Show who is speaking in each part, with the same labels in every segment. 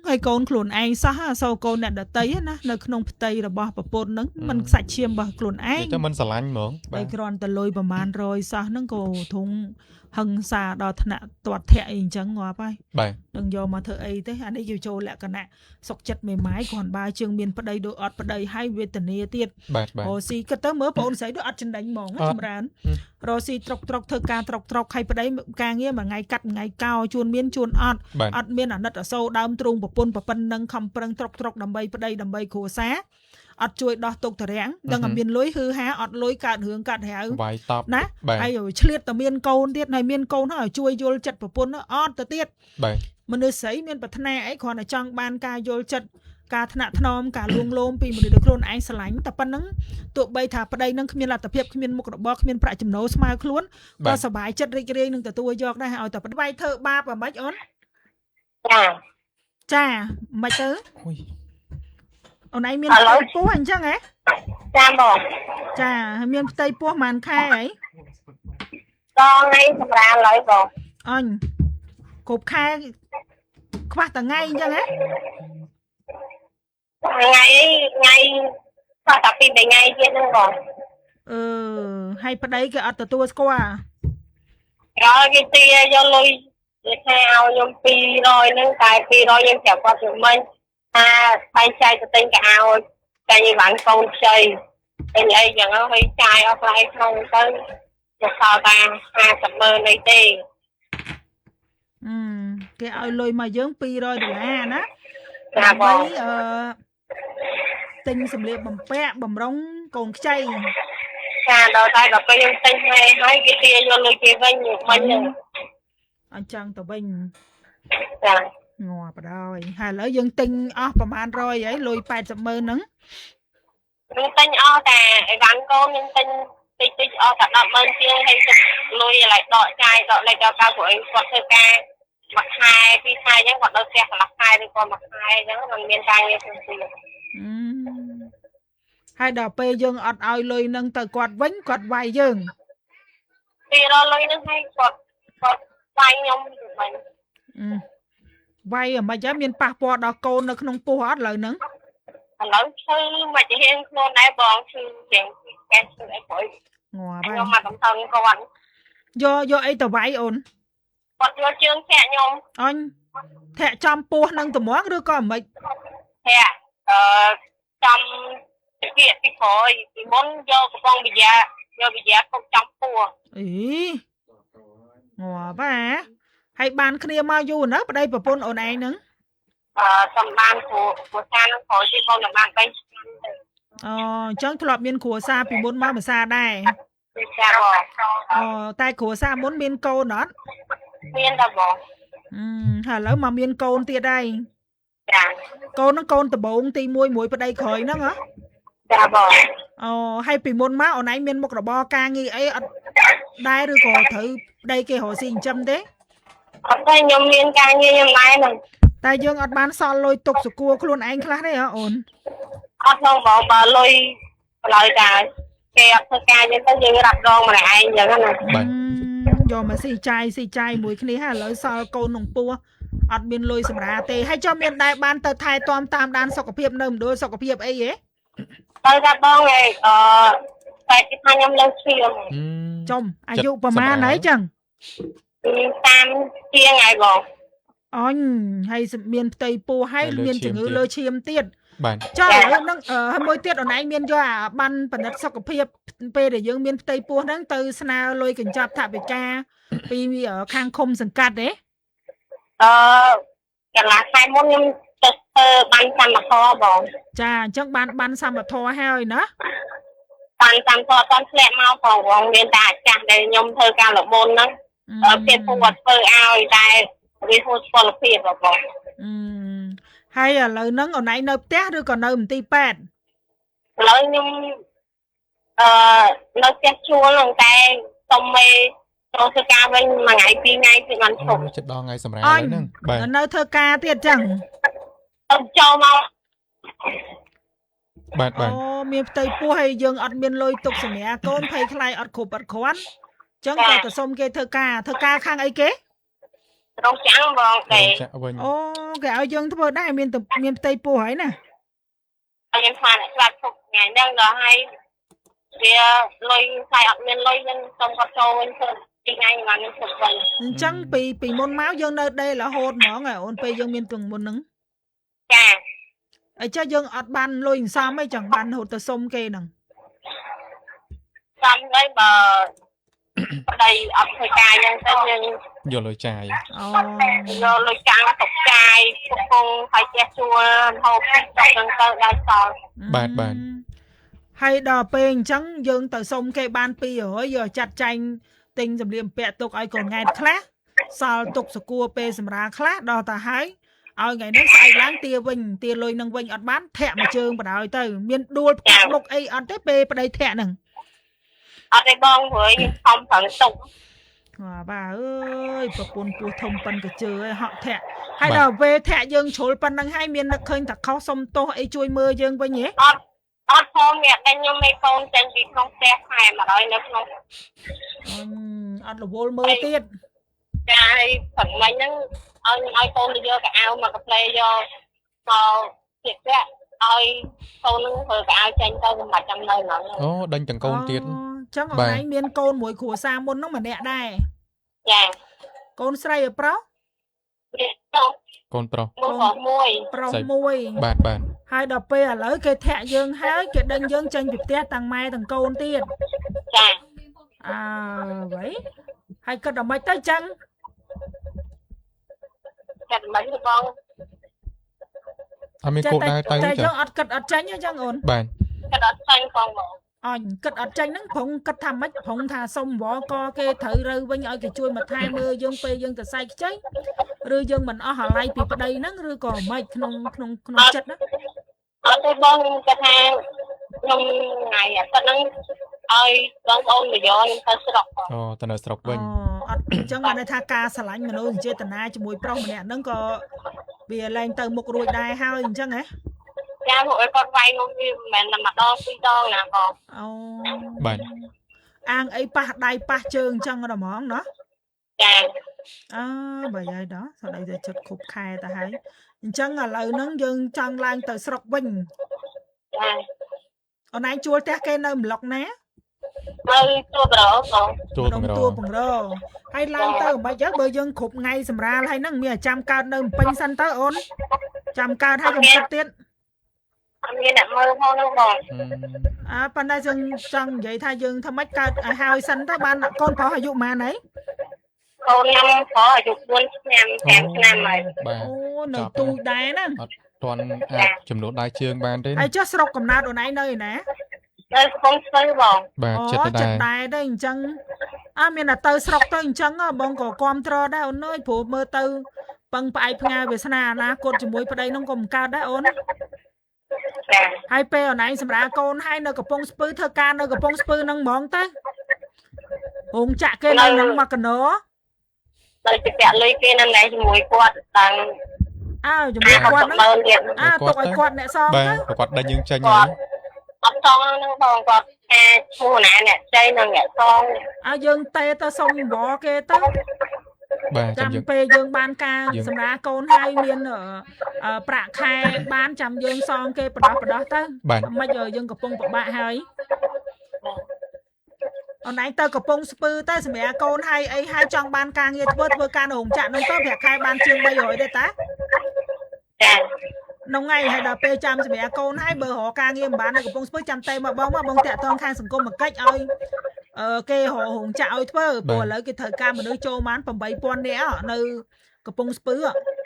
Speaker 1: ហើយកូនខ្លួនឯងសោះសូវកូនអ្នកដតីណានៅក្នុងផ្ទៃរបស់ប្រពន្ធហ្នឹងมันសាច់ឈាមរបស់ខ្លួនឯង
Speaker 2: តែមិនស្រឡាញ់ហ្មង
Speaker 1: តែគ្រាន់តែលុយប្រមាណ100សោះហ្នឹងក៏ធំហឹងសាដល់ថ្នាក់ទាត់ធាក់អីអញ្ចឹងងាប់ហើយ
Speaker 2: បាទ
Speaker 1: នឹងយកមកធ្វើអីទេអានេះយកចូលលក្ខណៈសុកចិត្តមេម៉ាយគ្រាន់បើជើងមានប្តីដូចអត់ប្តីហើយវេទនាទៀតអូស៊ីគិតទៅមើលបងស្រីដូចអត់ចិនដាញ់ហ្មងចម្រើនរស់ស៊ីត្រុកធ្វើការត្រុកហើយប្តីការងារមួយថ្ងៃកាត់ថ្ងៃកោជួនមានជួនអត់មានអាណិតអសូរដើមទ្រូងប្រពន្ធប្រពន្ធនឹងខំប្រឹងត្រុកដើម្បីប្តីដើម្បីគ្រួសារអត់ជួយដោះទុកតរាំងដឹងតែមានលុយហឺហាអត់លុយកើតរឿងកើតហៅ
Speaker 2: វាយតប
Speaker 1: ណាហើយឆ្លៀតតែមានកូនទៀតហើយមានកូនហើយជួយយល់ចិត្តប្រពន្ធអត់ទៅទៀត
Speaker 2: បាទ
Speaker 1: មនុស្សស្រីមានប្រាថ្នាអីគ្រាន់តែចង់បានការយល់ចិត្តការថ្នាក់ថ្នមការលួងលោមពីមនុស្សដែលខ្លួនឯងស្រឡាញ់តែប៉ុណ្្នឹងទោះបីថាប្តីនឹងគ្មានលទ្ធភាពគ្មានមុខរបរគ្មានប្រាក់ចំណូលស្មើខ្លួនក៏សប្បាយចិត្តរីករាយនឹងទទួលយកដែរឲ្យតែប្តីធ្វើបាបអ្ហ្មិចអូនចាមិនទៅអូនឯងមានផ្ទៃពោះអញ្ចឹងហ៎
Speaker 3: ចាបង
Speaker 1: ចាហើយមានផ្ទៃពោះប្រហែលខែហី
Speaker 3: ដល់ថ្ងៃសម្រាប់ឡើយបង
Speaker 1: អញគ្រប់ខែខ្វះតែថ្ងៃអញ្ចឹងហ៎
Speaker 3: ថ្ងៃខ្វះតែ2 3ថ្ងៃទៀតហ្នឹងបង
Speaker 1: ហើយប្តីគេអត់ទទួលស្គាល់
Speaker 3: ដល់គេទាយកលុយគេថាឲ្យខ្ញុំ200ហ្នឹងតែ200ខ្ញុំប្រាប់គាត់ទៅមិញថាបែងចែកទៅទិញកៅអៅតែយីវ៉ាន់កូនខ្ចីតែអីចឹងហើយចាយអស់ផ្លែក្នុងទៅយកសល់តែ50,000អីទេ
Speaker 1: គេឲ្យលុយមកយើង$200ណា
Speaker 3: ចាបង
Speaker 1: ទិញសម្លៀកបំពាក់បំរុងកូនខ្ចី
Speaker 3: ចាដល់តែដល់ពេលយើងទិញហើយគេទាយកលុយគេវិញមិញហ្នឹង
Speaker 1: អញ្ចឹងទៅវិញ
Speaker 3: ចា
Speaker 1: ងាប់ដល់ហើយឥឡូវយើងទិញអស់ប្រហែល100ហើយលុយ80,000ហ្នឹង
Speaker 3: យើងទិញអស់តែអីវ៉ាន់កូនយើងទិញតិចអស់តែ10,000ជាងហើយទឹកលុយឲ្យដកចាយដកលេខដល់កៅព្រោះគាត់ធ្វើការមួយខែ2ខែអញ្ចឹងគាត់នៅផ្ទះកន្លះខែឬក៏មួយខែអញ្ចឹងมันមានការងារផ្សេងទៀត
Speaker 1: ហើយដល់ពេលយើងអត់ឲ្យលុយនឹងទៅគាត់វិញគាត់វាយយើង
Speaker 3: ពីរលុយនឹងឲ្យគាត់វាយខ្ញុំវិញ
Speaker 1: វាយអាម៉េចហើយមានប៉ះពាល់ដល់កូននៅក្នុងពោះអត់ឥឡូវហ្នឹង
Speaker 3: ឥឡូវឈឺមិនជារៀងខ្លួនដែរបងឈឺជាងកែឈឺអីព្រោះ
Speaker 1: ងាប់
Speaker 3: ខ្ញុំមកតំថឹងគាត់
Speaker 1: យកអីទៅវាយអូន
Speaker 3: គាត់យកជើងធាក់ខ្ញុំ
Speaker 1: អញធាក់ចំពោះនឹងត្មងឬក៏អាម៉េច
Speaker 3: ធាក់ចំពីក្រោយពីមុនយកកំប៉ុងវិយាគុំចំពោះ
Speaker 1: អីងាប់ហើយបានគ្នាមកយូរណាប្តីប្រពន្ធអូនឯងហ្នឹង
Speaker 3: សំបានគ្រួសារនឹងក្រោយទីបងបាន3ឆ្នាំទៅ
Speaker 1: អញ្ចឹងធ្លាប់មានគ្រួសារពីមុនមកភាសាដែរ
Speaker 3: ចា
Speaker 1: តែគ្រួសារមុនមានកូនអត់
Speaker 3: មានដែរបង
Speaker 1: ហើយឥឡូវមកមានកូនទៀតហើយ
Speaker 3: ចា
Speaker 1: កូនហ្នឹងកូនដំបូងទី1មួយប្តីក្រោយហ្នឹងហ៎
Speaker 3: ចាបង
Speaker 1: ហើយពីមុនមកអូនឯងមានមុខរបរការងារអីអត់ដែរឬក៏ត្រូវប្តីគេរកស៊ីចិញ្ចឹមទេ
Speaker 3: អត់ទេខ្ញុំមានការងារខ្ញុំដែរហ្នឹង
Speaker 1: តែយើងអត់បានសល់លុយទុកសគួរខ្លួនឯងខ្លះទេហ៎អូន
Speaker 3: អត់ផងបងបើលុយឡើយតែគេអត់ធ្វើការយើងទៅយើងរ៉ាប់ដងម្នាក់ឯងអញ្ចឹងណា
Speaker 1: យកមកស៊ីចាយមួយគ្នាហើយឥឡូវសល់កូនក្នុងពោះអត់មានលុយសម្រាប់ទេហើយចុះមានដែរបានទៅថែទាំតាមដានសុខភាពនៅមណ្ឌលសុខភាពអីហ៎
Speaker 3: ទៅថាបងឯងតែគេថាខ្ញុំលើឈាម
Speaker 1: ចំអាយុប្រហែលហើយចឹង
Speaker 3: តាមជាងហើយបង
Speaker 1: អញហើយមានផ្ទៃពោះហើយមានជំងឺលើឈាមទៀត
Speaker 2: បាទ
Speaker 1: ចុះឥឡូវហ្នឹងហើយមួយទៀតអូនឯងមានយកអាបានពិនិត្យសុខភាពពេលដែលយើងមានផ្ទៃពោះហ្នឹងទៅស្នើលុយកញ្ចប់ថវិកាពីខាងឃុំសង្កាត់ទេ
Speaker 3: កន្លះខែមុនខ្ញុំទៅធ្វើបានកម្មធម៌បង
Speaker 1: ចាអញ្ចឹងបានសមធម៌ហើយណា
Speaker 3: បានកម្មធម៌អត់ធ្លាក់មកផងមានតែអាចាស់ដែលខ្ញុំធ្វើការលបុនហ្នឹងពេលពួកគាត់ធ្វើឲ្យតែវាហួសពលភាពបង
Speaker 1: ហើយឥឡូវហ្នឹងអូនឯងនៅផ្ទះឬក៏នៅមន្ទីរពេទ្យ
Speaker 3: ឥឡូវខ្ញុំនៅផ្ទះជួលហ្នឹងតែសុំមេចូលធ្វើការវិញមួយថ្ងៃ2ថ្ងៃគឺបានឈប់
Speaker 2: ចិត្តដល់ថ្ងៃសម្រាប់ហ្នឹង
Speaker 1: បាទនៅធ្វើការទៀតចឹង
Speaker 3: ចូលមក
Speaker 2: បាទ
Speaker 1: មានផ្ទៃពោះហើយយើងអត់មានលុយទុកសម្រាប់កូនភ័យខ្លាចអត់គ្រប់អត់គ្រាន់ចឹងក៏ទៅសុំគេធ្វើការខាងអីគេ
Speaker 3: រងចាំងបងគេ
Speaker 2: ចាក់វិញ
Speaker 1: អូគេឲ្យយើងធ្វើដែរមានផ្ទៃពោះហើយណា
Speaker 3: ហើយខ្ញុំខ្លាចអ្នកស្លាប់ទុកថ្ងៃហ្នឹងដល់ហើយវាលុយខ្លាចអត់មានលុយហ្នឹងសុំគាត់ចូលវិញធ្វើពីថ្ងៃហ្នឹងខ្ញុំទុកវិញ
Speaker 1: អញ្ចឹងពីមុនមកយើងនៅដេររហូតហ្មងអូនពេលយើងមានទាំងមុនហ្នឹង
Speaker 3: ចា
Speaker 1: អញ្ចឹងយើងអត់បានលុយសំអីចឹងបានរហូតទៅសុំគេហ្នឹង
Speaker 3: សំហើយបើប្តីអត់ធ្វើការអញ្ចឹងទៅយើង
Speaker 2: យកលុយចាយ
Speaker 1: អូ
Speaker 3: យកលុយកាំងទុកចាយកំពុងហើយចេះជួលហូបទុកហ្នឹងទៅដល់សល់
Speaker 2: បាទ
Speaker 1: ហើយដល់ពេលអញ្ចឹងយើងទៅសុំគេបាន200យកចាត់ចែងទិញសម្លៀកបំពាក់ទុកឲ្យកូនង៉ែតខ្លះសល់ទុកសគួរពេលសម្រាខ្លះដល់ទៅហើយឲ្យថ្ងៃនេះស្អែកឡើងទាវិញទាលុយនឹងវិញអត់បានធាក់មួយជើងបដ ாய் ទៅមានដួលផ្កាមុខអីអត់ទេពេលប្តីធាក់ហ្នឹង
Speaker 3: អត់ទេបងព្រោះខ្ញុំខំប្រឹងទុក
Speaker 1: បាទអើយប្រពន្ធពោះធំប៉ិនកជើឯហក់ធាក់ហើយដល់ពេលធាក់យើងជ្រុលប៉ុណ្ណឹងហើយមាននឹកឃើញតែខុសសុំទោសអីជួយមើលយើងវិញហ៎
Speaker 3: អត់ផងអ្នកដែលខ្ញុំមេកូនចេញពីក្នុងផ្ទះខែមកដល់នៅក្នុង
Speaker 1: អត់រវល់មើលទៀត
Speaker 3: ចាហើយព្រឹកមិញហ្នឹងឲ្យកូនទៅយកកៅអៅមកកាផ្លេយកមកទៀតឲ្យកូនហ្នឹងធ្វើកៅអៅចេញទៅសម្រាប់ចាំនៅហ្នឹង
Speaker 2: អូដេញទាំងកូនទៀត
Speaker 1: អញ្ចឹងអូនឯងមានកូនមួយគ្រួសារមុនហ្នឹងម្នាក់ដែរ
Speaker 3: ចា
Speaker 1: កូនស្រីឬប្រុស
Speaker 2: កូនប្រុស
Speaker 3: មួយ
Speaker 1: ប្រុសមួយ
Speaker 2: បាទ
Speaker 1: ហើយដល់ពេលឥឡូវគេធាក់យើងហើយគេដេញយើងចេញពីផ្ទះទាំងម៉ែទាំងកូនទៀត
Speaker 3: ចា
Speaker 1: អើវ៉ៃហើយគិតដល់ម៉េចទៅចឹង
Speaker 3: ចាត់មិនបង
Speaker 2: អត់មានគោលដៅទៅ
Speaker 1: តែ
Speaker 2: ចា
Speaker 1: យើងអត់គិតអត់ចាញ់ទេចឹងអូន
Speaker 2: បាទ
Speaker 3: ចាត់អត់ចាញ់បងមក
Speaker 1: អញគិតអត់ចាញ់ហ្នឹងព្រោះគិតថាម៉េចព្រោះថាសុំវល់កគេត្រូវរើវិញឲ្យគេជួយមកថែមើលយើងពេលយើងទៅសែកខ្ចីឬយើងមិនអស់អាឡ័យពីប្តីហ្នឹងឬក៏ម៉េចក្នុងចិត្តណា
Speaker 3: អត់ទេបងខ្ញុំគិតថាខ្ញុំថ្ងៃអាទិត្យហ្នឹងឲ្យបងប្អូនមកយកខ្ញុំទៅស្រុក
Speaker 2: អូទៅនៅស្រុកវិញ
Speaker 1: អត់អញ្ចឹងបានន័យថាការស្រឡាញ់មនុស្សចេតនាជាមួយប្រុសម្នាក់ហ្នឹងក៏វាលែងទៅមុខរួចដែរហើយអញ្ចឹងហ៎
Speaker 3: ចាពួកឯងគាត់វាយមកវាមិនមែនតែម្ដងពីរដងណាបង
Speaker 1: អូ
Speaker 2: បាទ
Speaker 1: អាងអីប៉ះដៃប៉ះជើងអញ្ចឹងហ្មងណា
Speaker 3: ចា
Speaker 1: អើបើយាយដល់ស្ដីតែចិត្តគ្រប់ខែទៅហើយអញ្ចឹងឥឡូវហ្នឹងយើងចង់ឡើងទៅស្រុកវិញ
Speaker 3: ចា
Speaker 1: អូនឯងជួលផ្ទះគេនៅម្លុកណា
Speaker 3: នៅជួបប្រងបង
Speaker 2: ជួលទាំងរ
Speaker 1: ទួបង្រហើយឡើងទៅមិនបាច់ទៅបើយើងគ្រប់ថ្ងៃសម្រាលហើយហ្នឹងមានចាំកើតនៅពេញសិនទៅអូនចាំកើតហើយកុំគិតទៀត
Speaker 3: អត់មានអ្នកមើលផងហ្នឹងបង
Speaker 1: ប៉ុន្តែយើងចង់និយាយថាយើងធ្វើម៉េចកើតឲ្យហើយសិនទៅបានកូនប្រុសអាយុប៉ុន្មានហើយក
Speaker 3: ូនខ្ញុំប្រុសអាយុ4ឆ្នាំ5ឆ្នាំហើយ
Speaker 2: បាទ
Speaker 1: អូនៅទូចដែរណា
Speaker 2: អត់ទាន់អាចចំនួនដៃជើងបានទេ
Speaker 1: ហើយចុះស្រុកកំណើតអូនឯងនៅឯណា
Speaker 3: នៅកំពង់ស្ពឺបង
Speaker 2: បាទចិត្តទៅដែរ
Speaker 1: ដែរទេអញ្ចឹងមានតែទៅស្រុកទៅអញ្ចឹងបងក៏គាំទ្រដែរអូនអើយព្រោះមើលទៅពឹងផ្អែកផ្ញើវាសនាអនាគតជាមួយប្តីហ្នឹងក៏មិនកើតដែរអូន
Speaker 3: ចា
Speaker 1: ហើយពេលអូនឯងសម្រាប់កូនហើយនៅកំពង់ស្ពឺធ្វើការនៅកំពង់ស្ពឺហ្នឹងហ្មងទៅហងចាក់គេនៅហ្នឹងមកកណោ
Speaker 3: ដោយជាពាក់លុយគេនៅណែជាមួយគាត់តាំង
Speaker 1: ជាមួយគាត់ហ្នឹង ទុកឲ្យគាត់អ្នកសង
Speaker 2: បាទ
Speaker 1: ទៅ
Speaker 2: គាត់ដេញយើងចេញ
Speaker 3: គា
Speaker 2: ហើយ
Speaker 3: ត់អត់សងហ្នឹងបងគាត់ថាឈ្មោះណាអ្នកចៃនិងអ្នកសង
Speaker 1: យើងទេទៅសុំវល់គេទៅ
Speaker 2: បាទ
Speaker 1: ចាំ
Speaker 2: យើង
Speaker 1: ពេលយើងបានការសម្រាប់កូនហើយមានប្រាក់ខែបានចាំយើងសងគេបដោះទៅ
Speaker 2: បាទ
Speaker 1: មិនយើងកំពុងពិបាកហើយអូនឯងទៅកំពុងស្ពឺទៅសម្រាប់កូនហើយអីហើយចង់បានការងារធ្វើការនៅរោងចក្រហ្នឹងទៅប្រាក់ខែបានជាង300ទេតា
Speaker 3: ចា
Speaker 1: ក្នុងថ្ងៃហើយដល់ពេលចាំសម្រាប់កូនហើយបើរកការងារមិនបាននៅកំពុងស្ពឺចាំតែមកបងតាក់តងខាងសង្គមមកកិច្ចឲ្យគេរោងចក្រឲ្យធ្វើព្រោះឥឡូវគេត្រូវការមនុស្សចូលបាន 8000 នាក់នៅកំពុងស្ពឺ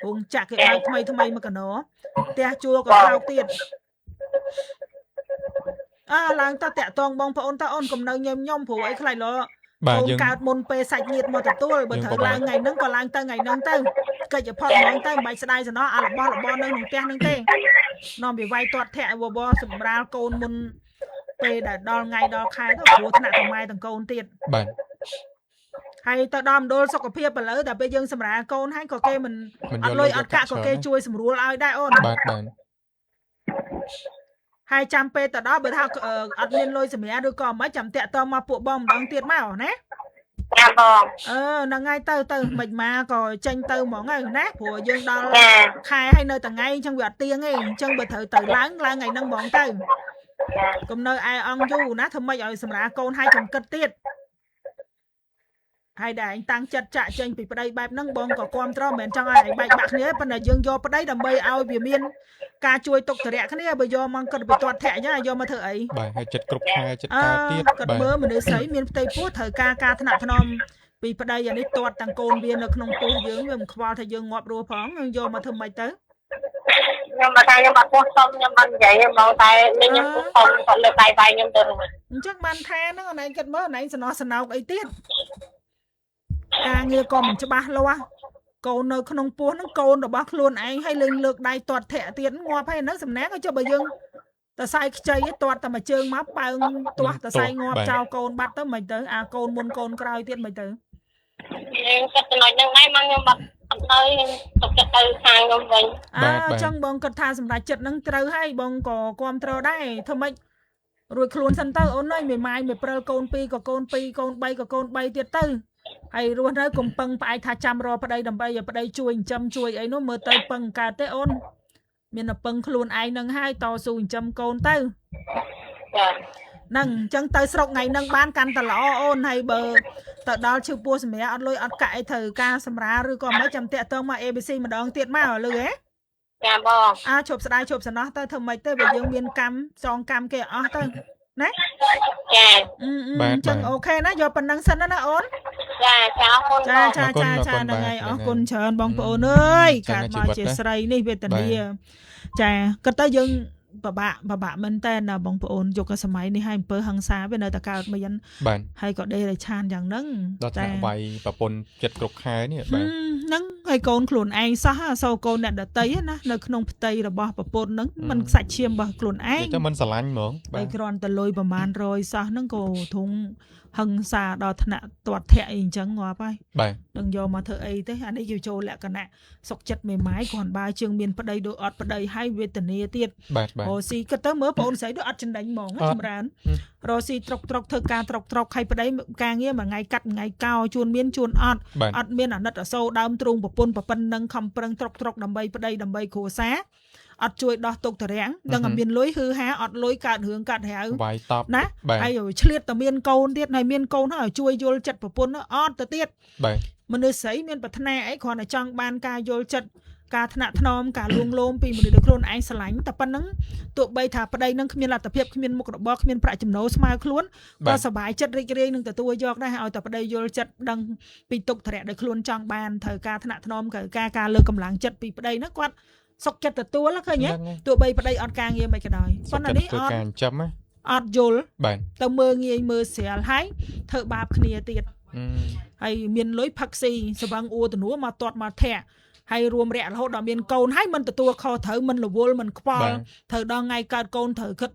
Speaker 1: រោងចក្រគេឲ្យថ្មីមកកណោផ្ទះជួលក៏ថោកទៀតឡើងទៅតាក់តងបងប្អូនតើអូនកុំនៅញញឹមព្រោះអីខ្លាចលោ
Speaker 2: បាទ
Speaker 1: អូន
Speaker 2: យើង
Speaker 1: កើតមុនពេលសាច់ញាតិមកទទួលបើត្រូវឡើងថ្ងៃហ្នឹងក៏ឡើងទៅថ្ងៃហ្នឹងទៅកិច្ចផុតហ្មងទៅមិនបាច់ស្ដាយសំណោះរបស់នៅក្នុងផ្ទះហ្នឹងទេនាំពីវាយទាត់ធាក់វបសម្រាលកូនមុនពេលដែលដល់ថ្ងៃដល់ខែទៅព្រោះថ្នាក់ទាំងម៉ែទាំងកូនទៀត
Speaker 2: បាទ
Speaker 1: ហើយទៅដល់មណ្ឌលសុខភាពឥឡូវតែពេលយើងសម្រាលកូនហើយក៏គេមិនអត់លុយអត់កាក់ក៏គេជួយសម្រួលឲ្យដែរអូន
Speaker 2: បាទ
Speaker 1: ហើយចាំពេលទៅដល់បើថាអត់មានលុយសម្រាប់ឬក៏មិនចាំតាក់តងមកពួកបងម្ដងទៀតមកណា
Speaker 3: ច ចាបង
Speaker 1: ហ្នឹងហើយទៅមិនមកក៏ចេញទៅហ្មងហើយណាព្រោះយើងដល់ខែហើយនៅថ្ងៃអញ្ចឹងវាអត់ទៀងទេអញ្ចឹងបើត្រូវទៅឡើងថ្ងៃហ្នឹងហ្មងទៅកុំនៅឯអង្គយូរណាធ្វើម៉េចឲ្យសម្រាប់កូនឲ្យចង្កិតទៀតហើយដែរតាំងចិត្តចាក់ចេញពីប្តីបែបហ្នឹងបងក៏គាំទ្រមិនមែនចង់ឲ្យបែកបាក់គ្នាប៉ុន្តែយើងយកប្តីដើម្បីឲ្យវាមានការជួយទុកទរៈគ្នាបើយកមកគិតពីទាត់ធាក់អញ្ចឹងយកមកធ្វើអី
Speaker 2: បាទហើយចិត្តគ្រប់ខែចិត្តការទៀត
Speaker 1: គាត់មើលមនុស្សស្រីមានផ្ទៃពោះត្រូវការថ្នាក់ថ្នមពីប្តីអានេះទាត់ទាំងកូនវានៅក្នុងពោះយើងវាមិនខ្វល់ថាយើងងាប់រស់ផងយើងយកមកធ្វើម៉េចទៅ
Speaker 3: ខ្ញុំមកថាខ្ញុំបាត់ពោះសុំខ្ញុំមិននិយាយហ្មងតែខ្ញុំសុំគាត់លើដៃវាយខ្ញុំទៅ
Speaker 1: អញ្ចឹងបានថែហ្នឹងណែគិតមើលណែសំណោះសំណោកអីទៀតការងារក៏មិនច្បាស់លាស់កូននៅក្នុងពោះហ្នឹងកូនរបស់ខ្លួនឯងឲ្យលើកដៃទាត់ធាក់ទៀតងាប់ហើយហ្នឹងសំណាងចុះបើយើងតសៃខ្ចីទាត់តែមួយជើងមកបើងទាស់តសៃងាប់ចោលកូនបាត់ទៅមិនទៅអាកូនមុនកូនក្រោយទៀតមិនទៅ
Speaker 3: យើងគិតចំណុចហ្នឹងដែរមកខ្ញុំបាត់អត់ទៅទុកចិត្តទៅខាងខ្ញុំវិញ
Speaker 1: អញ្ចឹងបងគិតថាសម្រាប់ចិត្តហ្នឹងត្រូវហើយបងក៏គ្រប់គ្រងដែរធ្វើម៉េចរួចខ្លួនសិនទៅអូនអើយមេម៉ាយមេព្រិលកូន2ក៏កូន2កូន3ក៏កូន3ទៀតទៅហើយរស់នៅកុំពឹងផ្អែកថាចាំរកប្តីដើម្បីឲ្យប្តីជួយចិញ្ចឹមជួយអីនោះមើលទៅពឹងកើតទេអូនមានតែពឹងខ្លួនឯងនឹងហើយតស៊ូចិញ្ចឹមកូនទៅ
Speaker 3: ចា
Speaker 1: ហ្នឹងអញ្ចឹងទៅស្រុកថ្ងៃហ្នឹងបានកាន់តែល្អអូនហើយបើទៅដល់ឈឺពោះសម្រាប់អត់លុយអត់កាក់អីត្រូវការសម្រាឬក៏មិនចាំតាក់ទងមក ABC ម្ដងទៀតមកលឺហ៎
Speaker 3: ចាបង
Speaker 1: ជប់ស្ដាយជប់សំណោះទៅធ្វើម៉េចទៅបើយើងមានកម្មសងកម្មគេអស់ទៅណា
Speaker 3: ចា
Speaker 1: អញ្ចឹងអូខេណាយកប៉ុណ្ណឹងសិនណាអូន
Speaker 3: ចាអរគុណ
Speaker 1: ចាហ្នឹងហើយអរគុណច្រើនបងប្អូនអើយកើតមកជាស្រីនេះវេទនាចាគាត់ទៅយើងពិបាកមែនតើណាបងប្អូនយកសម័យនេះឲ្យអំពើហិង្សាវានៅតែកើតមានហើយក៏ដេរឆានយ៉ាងហ្នឹង
Speaker 2: តែវាយប្រពន្ធចិត្តគ្រប់ខែនេះបាទ
Speaker 1: ហ្នឹងហើយកូនខ្លួនឯងសោះសូវកូនអ្នកដតីណានៅក្នុងផ្ទៃរបស់ប្រពន្ធហ្នឹងมันសាច់ឈាមរបស់ខ្លួនឯង
Speaker 2: តែมันស្រឡាញ់ហ្មង
Speaker 1: បាទគ្រាន់តែលុយប្រមាណ100សោះហ្នឹងក៏ធំហឹង្សាដល់ថ្នាក់ទាត់ធាក់អីអញ្ចឹងងាប់ហើយ
Speaker 2: បាទ
Speaker 1: នឹងយកមកធ្វើអីទេអានេះគេចូលលក្ខណៈសុកចិត្តមេម៉ាយគ្រាន់បើជើងមានប្តីដូចអត់ប្តីហើយវេទនាទៀត
Speaker 2: អូ
Speaker 1: ស៊ីគិតទៅមើលបងស្រីដូចអត់ចិនដេញហ្មងចម្រើនរស៊ីត្រុកធ្វើការត្រុកហើយប្តីការងារមួយថ្ងៃកាត់ថ្ងៃកោជួនមានជួនអត់មានអាណិតអសូរដើមទ្រូងប្រពន្ធប៉ុណ្ណឹងខំប្រឹងត្រុកដើម្បីប្តីដើម្បីគ្រួសារអត់ជួយដោះទុកតរាំងដឹងតែមានលុយហឺហាអត់លុយកើតរឿងកើតហៅ
Speaker 2: វាយតប
Speaker 1: ណាហើយឆ្លៀតតែមានកូនទៀតហើយមានកូនហើយជួយយល់ចិត្តប្រពន្ធអត់ទៅទៀត
Speaker 2: បាទ
Speaker 1: មនុស្សស្រីមានប្រាថ្នាអីគ្រាន់តែចង់បានការយល់ចិត្តការថ្នាក់ថ្នមការលួងលោមពីមនុស្សដែលខ្លួនឯងស្រឡាញ់តែប៉ុណ្ណឹងទោះបីថាប្តីនឹងគ្មានលទ្ធភាពគ្មានមុខរបរគ្មានប្រាក់ចំណូលស្មើខ្លួនក៏សប្បាយចិត្តរីករាយនឹងទទួលយកដែរឲ្យតែប្តីយល់ចិត្តដឹងពីទុកធរៈដែលខ្លួនចង់បានត្រូវការថ្នាក់ថ្នមការលើកកម្លាំងចិត្តពីប្តីហ្នឹងគាត់សុកចិត្តទទួលឃើញទេទោះបីប្តីអត់ការងារមិនក៏ដោយប៉ុន្តែនេះ
Speaker 2: អត់ការចាំ
Speaker 1: អត់យល់ទៅមើលងាយមើលស្រាលហើយធ្វើបាបគ្នាទៀតហើយមានលុយផឹកស៊ីសវឹងអួរតនួមកទាត់មកធាក់ហើយរួមរយៈរហូតដល់មានកូនហើយមិនទទួលខុសត្រូវមិនរវល់មិនខ្វល់ត្រូវដល់ថ្ងៃកើតកូនត្រូវគិត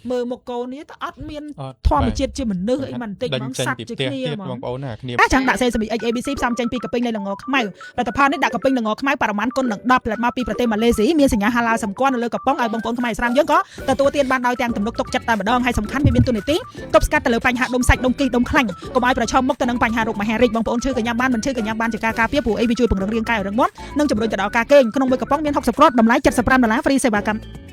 Speaker 1: មើលមុខកូននេះតើអត់មានធម្មជាតិជាមនុស្សអីមិនតិចហ្មងសត្វជាគ្នាហ្មង
Speaker 2: បងប្អូនណាគ្នា
Speaker 1: ចង់ដាក់សេសមី ABC ផ្សំចេញពីកាពីងនៃល្ងខ្មៅផលិតផលនេះដាក់កាពីងល្ងខ្មៅបរិមាណគុណនឹង10ផលិតមកពីប្រទេសម៉ាឡេស៊ីមានសញ្ញាហាឡាសម្គាល់នៅលើកំប៉ុងឲ្យបងប្អូនខ្មែរស្រាមយើងក៏ទទួលទានបានដោយទាំងទំនុកទុកចិត្តតែម្ដងហើយសំខាន់វាមានទូនាទីទប់ស្កាត់ទៅលើបញ្ហាដុំសាច់ដុំគីដុំខ្លាញ់កុំឲ្យប្រឈមមុខទៅនឹងបញ្ហារោគមហារីកបងប្អូនឈឺកញ្ញាបានមិនឈឺកញ្ញាបានជាការការពារព្រោះអីវាជួយពង្រឹងរាងកាយឲ្យរឹងមាំនិងជំរុញទៅដល់ការគេងក្នុងមួយកំប៉ុងមាន60គ្រាប់តម្លៃ$75ហ្វ្រីសេវាកម្ម